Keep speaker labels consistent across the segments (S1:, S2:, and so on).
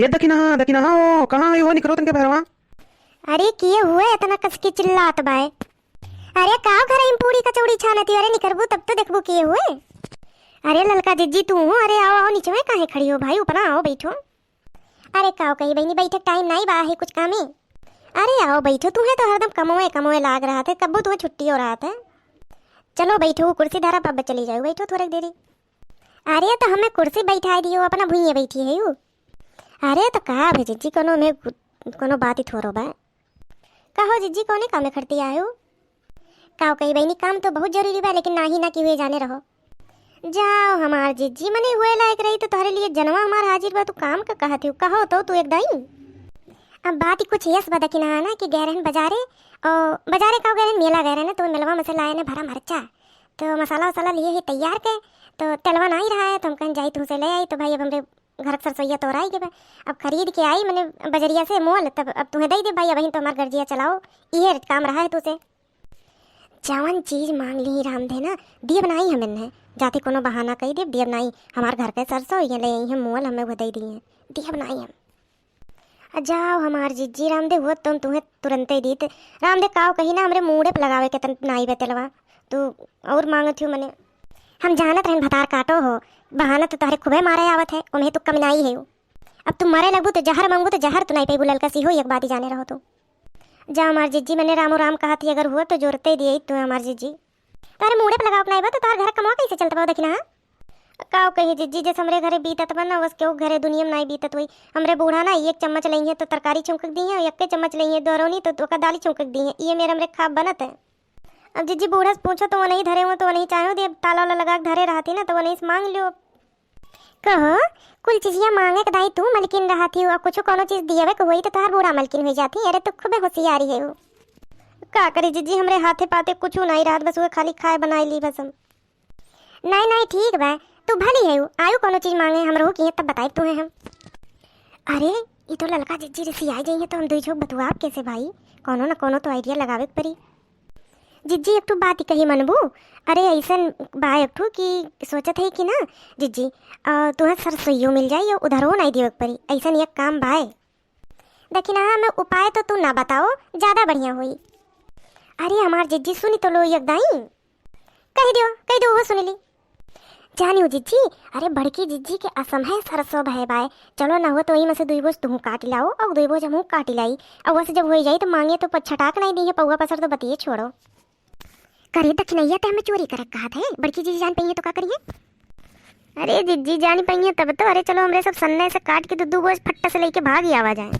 S1: ये दखिना हो कहाँ है हो निकरो तनके भरवा।
S2: अरे किए हुए इतना कस के चिल्लात बाय। अरे का घर में पूरी कचौड़ी छानती। अरे निकरबू तब तो देखबू किए हुए। अरे ललका जिज्जी तू। अरे आओ आओ नीचे में काहे खड़ी हो भाई, ऊपर आओ बैठो। अरे काओ कही बहनी बैठे टाइम नहीं बा है कुछ काम है। अरे आओ बैठो, तुम्हें तो हरदम कमोए लाग रहा था, कब तुम्हें छुट्टी हो रहा था। चलो बैठो, कुर्सी धरा पब चली जाओ, बैठो थोड़ी देरी। अरे तो हमें कुर्सी बैठा दियो, अपना भुइये बैठी है यू। अरे तो कहा भे जिज्जी कोनो बात ही थोरो बा। कहो जिज्जी कोने काम में खड़ती आए हो। काओ कही बहनी काम तो बहुत जरूरी बा, लेकिन ना कि हुए जाने रहो। जाओ हमार जिज्जी मने हुए लायक रही तो तुम्हारे लिए जनवा हमार हाजिर बा। तू काम का कहती हो कहो तो तू एकदम। अब बात ही कुछ यस बता कि ना कि गैरन बाजारे का गैरन मेला गैरन है, तो मेलवा में से लाए ने भरा मरचा, तो मसाला वसाला लिए ही तैयार के, तो तेलवा ना ही रहा है, तो हम कहीं जाई तुमसे ले आई। तो भाई अब हमरे घर का सरसोईया तो आई गए, अब खरीद के आई मैंने बजरिया से मोल, तब अब तुम्हें दे दे भाई। अब तो हमारा गर्जिया चलाओ, ये काम रहा है तुझसे। जवन चीज मांग ली राम दे ना दिए बनाई हमें है, जाते कोनो बहाना कही दे दिए बनाई। हमारे घर के सरसों ये ले आई है मोल, हमें वो दे दिए दिए बनाई हम। जाओ हमार जिज्जी रामदेव हो तुम तुम्हें तुरंत ही दीते। रामदेव काव कही ना हमरे मुँह पे लगावे के तन नाई बे तेलवा तू और मांगत हूँ मने। हम जानत रहन भतार काटो हो, बहाना तो तोहरे खूबे मारे आवत है, उन्हें तो कमिनाई है। अब तुम मरे लगू तो जहर मांगू तो जहर तो नहीं पे बुलल का सी हो, एक बात ही जाने रहो तो। जा हमार जिज्जी मैंने रामो राम कहा थी, अगर हुआ तो जोरते दिए तू हमार जिज्जी। तारे मुँह पे लगाओ अपना तो तार घर कमा कैसे चलता पाओ देखना। काव कही जिज्जी जैसे हमरे घरे बीतत बना बस क्यों घरे दुनिया में नहीं बीतत हुई। हमरे बूढ़ा ना एक चम्मच लई है तो तरकारी छौंक दी है, एक चम्मच लई है दोरौनी तो दाली छौंक दी है, ये मेरे हमरे खाब बनत है। अब जिज्जी बूढ़ा से पूछो तो वो नहीं धरे हो, तो वो नहीं चाहो दे ताला वाला लगा धरे रहती ना, तो वो नहीं मांग लो। कहो कुल चीजिया मांगे कदाई तू मलकिन रहती हो, कुछ कोनो चीज दिए को हुई तो तार बूढ़ा मलकिन हो जाती। अरे तो खूबे होशियारी है वो। का करी जिज्जी हमरे हाथे पाते कुछ नहीं रहा, बस वो खाली खाए बनाई ली बस हम। नहीं ठीक बा तू भली है आयु कोनो चीज मांगे हम रहो की तब बताए तुम्हें हम। अरे ये तो ललका जिज्जी रिसी आई गई है, तो हम दुई झोंक बतुआ आप कैसे भाई, कोनो न कोनो तो आइडिया लगावे परी। जिज्जी एक तो बात ही कही मनबू। अरे ऐसा बा एक ठू कि सोचत है कि ना जिज्जी तुम्हें सरसोईयो मिल जाए, उधर हो नहीं दियो परी, ऐसा एक काम बाय देखी ना मैं उपाय तो तू ना बताओ ज्यादा बढ़िया हुई। अरे हमार जिज्जी सुनी तो लो एकदाई कह दो वो सुनी ली जानी हो जिज्जी। अरे बड़की जिज्जी के असम है सरसों भय बाय, चलो ना हो तो वही में से दुई बोझ तुम काट लाओ और दुई बोझ हम काट लाई, और वैसे जब हो जाए तो मांगे तो छटाक नहीं दी है पौवा पसर तो बतिए छोड़ो। करे दखिनैया तो हमें चोरी कर कहा था, बड़की जिज्जी जान पाइए तो क्या करिए। अरे जिज्जी जानी पाइए तब तो। अरे चलो हमरे सब सन्ने से काट के दो बोझ फट्टा से लेके भाग ही आवा जाए।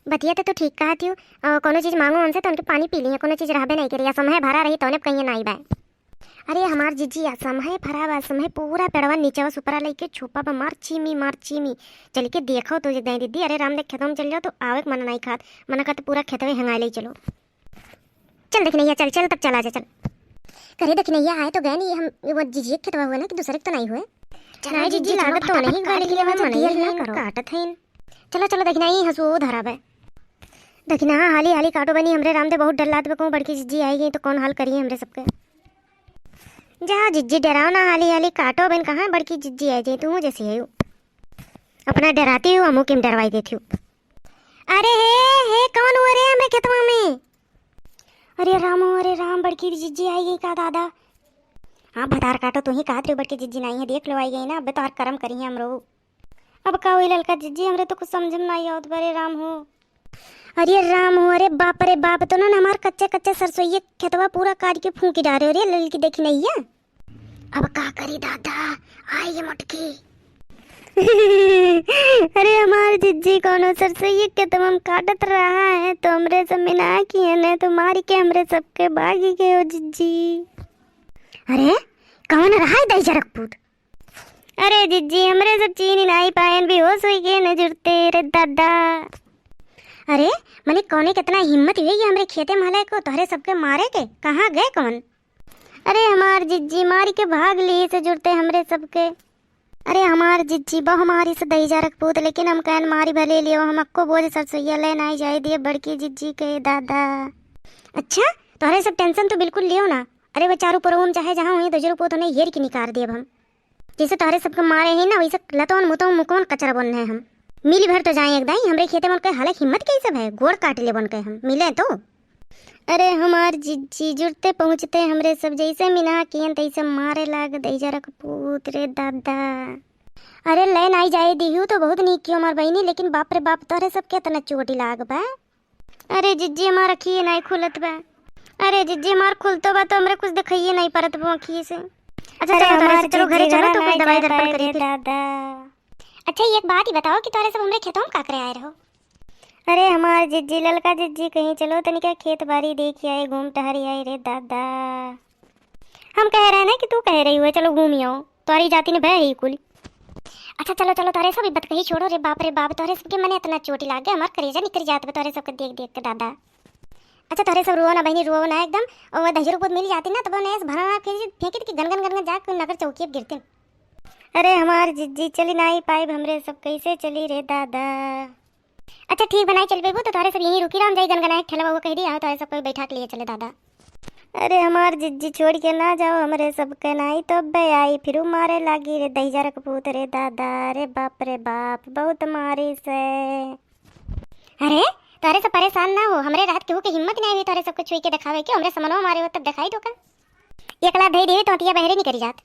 S2: बतिया तो ठीक कहा थी, कोनो चीज मांगो उनसे तो उनके पानी पी ली, कोनो चीज रहबे नहीं करी, असम है भरा रही तो कहीं नहीं बाय। अरे हमार जिज्जी असम है भरा असम है पूरा पेड़वा नीचे सुपरा लेके छुपा पर मार चीमी चल के देखो तो दे दीदी। अरे राम देख खेतों में चल जाओ तो आवे मन नहीं खात, मना का तो पूरा खेत में हंगा ले चलो। चल देखने चल तब चला जा चल करे देखने आए तो गए नहीं हम वो जिज्जी खेतवा हुए ना कि दूसरे तो नहीं हुए। चला जिज्जी लागत तो नहीं गाड़ी के लिए मन करो काटत है। चलो देखना ही हंसो धरा बे देखना हाली काटो बनी। हमरे राम दे बहुत डर लात बे, बड़की जिज्जी आई गई तो कौन हाल करिए हमरे सबके। जा जिज्जी डराओ ना हाली काटो बन, कहाँ बड़की जिज्जी आ जाए तू जैसी है अपना डराती हूँ अमू किम डरवाई देती हूँ। अरे हे कौन हुआ रे हमें खेतवा में। अरे राम बड़की जिज्जी आई गई का दादा। हाँ भतार काटो तू ही कहा बड़की जिज्जी नहीं है, देख लो आई गई ना, अब तो हर कर्म करी है हमरो। अब का हुई ललका जिज्जी हमरे तो कुछ समझ में नहीं आवत। बरे राम हो अरे राम हो। अरे बाप तो ना हमार कच्चे सरसोईये खेतवा पूरा काट के फूंकी डाले। अरे ललकी देखी नहीं है, अब का करी दादा आई ये मटकी। अरे हमार जिज्जी कोनो सरसोईये खेतवा में काटत रहा है तो हमरे सब मिना किए ने तो मारी के हमरे सबके भागी गए हो जिज्जी। अरे कौन रहा है दई जरकपूत। अरे जिज्जी हमरे सब चीनी नहीं पायन भी होश हुई के न जुड़ते रे दादा। अरे मने कौने कितना हिम्मत हुई कि हमरे खेते माले को तोहरे सबके मारे के, कहाँ गए कौन। अरे हमार जिज्जी मारी के भाग लिए से जुड़ते हमरे सबके। अरे हमार जिज्जी बहु मारी से दही जा रख पूत, लेकिन हम कहन मारी भले लियो हम अक्को बोझ सरसोईया ले नहीं जाए दिए बड़की जिज्जी के दादा। अच्छा तोहरे सब टेंशन तो बिल्कुल लियो ना। अरे वो चारू पुरम चाहे जहाँ हुई दजरू पोत उन्हें येर की निकाल दिए हम, जैसे तोहरे सबके मारे ही ना वैसे लतोन मुतोन मुकोन कचरा बनने हम। मिली भर तो जाए एकदम हमरे खेते में उनके हालत हिम्मत कैसे है गोड़ काट ले बन के हम मिले तो। अरे हमार जिज्जी जुड़ते पहुँचते हमरे सब जैसे मिना कियन तैसे मारे लाग दई जरा पूत रे दादा। अरे लैन आई जाए दिहू तो बहुत नीक क्यों हमार बहनी, लेकिन बाप रे बाप तोरे सब के तना चोटी लाग बा। अरे जिज्जी हमार अखिए नहीं खुलत बा। अरे जिज्जी हमार खुलतो बा तो हमरे कुछ दिखाइए नहीं परत बा अखिए से। अच्छा चलो घरे चलो तो कुछ दवाई दर्पण करिए दादा। अच्छा एक बात ही बताओ कि तोरे सब हमरे खेतों में का करे आए रहो। अरे हमार जिज्जी ललका जिज्जी कहीं चलो तनिका खेत बाड़ी देख आए घूम टहरी आए रे दादा। हम कह रहे हैं ना कि तू कह रही हुए चलो घूम आओ, तुम्हारी जाति ने बह ही कुल। अच्छा चलो चलो तारे सब इब्बत कही छोड़ो रे बाप तारे सबके मने इतना चोटी लाग गया हमार कलेजा निकल जात बा तारे सबके देख देख के दादा। अच्छा तारे सब रुओ ना बहनी रुओ ना एकदम, और वह दही रुपये मिल जाती ना तो वो भरा फेंकी कि गन गन जाकर नगर चौकी गिरते। अरे हमार जिज्जी चली ना ही पाइब हमरे सब कैसे चली रे दादा। अच्छा ठीक बनाई चल बेबू तो तारे सब यहीं रुकी राम जाई गनगनाए खेलवा वो कह दिया तारे सब कोई बैठा के लिए चले दादा। अरे हमार जिज्जी छोड़ के ना जाओ हमरे सब के नाई तो बे आई फिर मारे लागी रे दहिजा रकपूत रे दादा। रे बाप बहुत मारी से। अरे तारे सब परेशान ना हो, हमरे रात केहू के हिम्मत नहीं हुई तारे सबको छुई के दिखावे के हमरे समनवा मारे हो तब दिखाई दो का एकला धई देवे तो तिया बहरे नहीं करी जात।